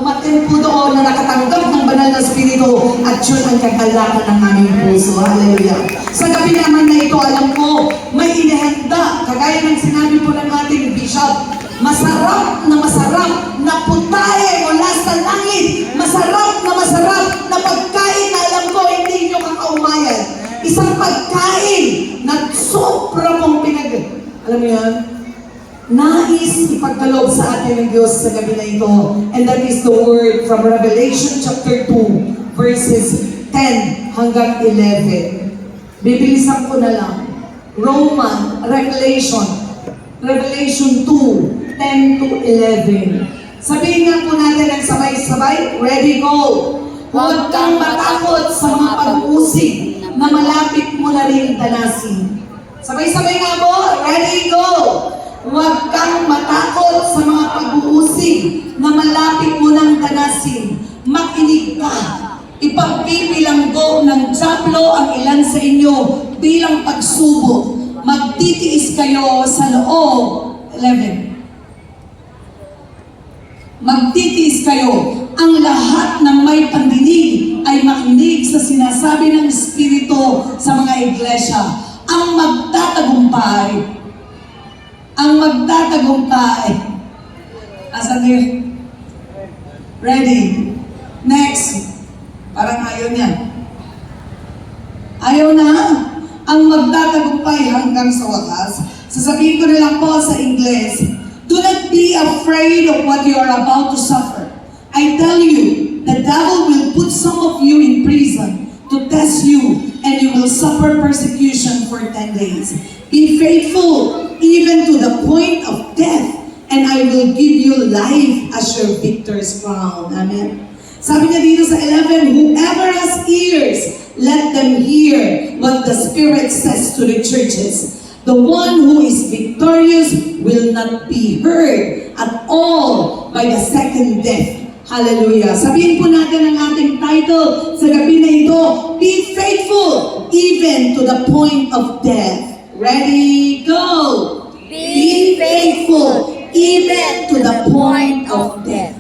umatin po doon na nakatanggap ng banal na Espiritu at yun ang kagalakan ng aming puso. Hallelujah. Sa gabi naman na ito, alam ko, may inihanda, kagaya ng sinabi po ng ating Bishop, masarap na putahe mula sa langit. Masarap na pagkain na alam ko hindi nyo kakaumayan. Isang pagkain na sobra pong alam mo yan? Nais ipagkaloob sa atin ng Diyos sa gabi na ito. And that is the word from Revelation chapter 2, verses 10 hanggang 11. Bibilisan ko na lang. Revelation 2, 10 to 11. Sabihin nga po natin ang sabay-sabay. Ready, go! Huwag kang matakot sa mga pag-uusig na malapit mo na rin danasin. Sabay-sabay nga po. Ready, go! Huwag kang matakot sa mga pag-uusig na malapit mo nang danasin. Makinig ka. Ipagbibilanggo ng diablo ang ilan sa inyo bilang pagsubok. Magtitiis kayo sa loob. 11. Magtitiis kayo. Ang lahat ng may pandinig ay makinig sa sinasabi ng Espiritu sa mga iglesia. Ang magtatagumpay. Asan yun? Ready? Next. Parang ayaw niya. Ayaw na. Ang magtatagumpay hanggang sa wakas. Sasabihin ko na lang po sa Ingles. Do not be afraid of what you are about to suffer. I tell you, the devil will put some of you in prison to test you, and you will suffer persecution for 10 days. Be faithful even to the point of death, and I will give you life as your victor's crown. Amen. Sabi niya dito sa 11, whoever has ears, let them hear what the Spirit says to the churches. The one who is victorious will not be hurt at all by the second death. Hallelujah. Sabihin po natin ang ating title sa gabi na ito, be faithful even to the point of death. Ready, go! Be faithful even to the point of death.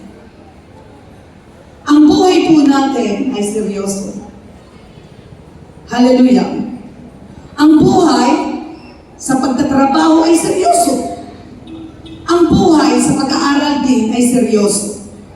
Ang buhay po natin ay seryoso. Hallelujah. Ang buhay sa pagtatrabaho ay seryoso. Ang buhay sa pag-aaral din ay seryoso.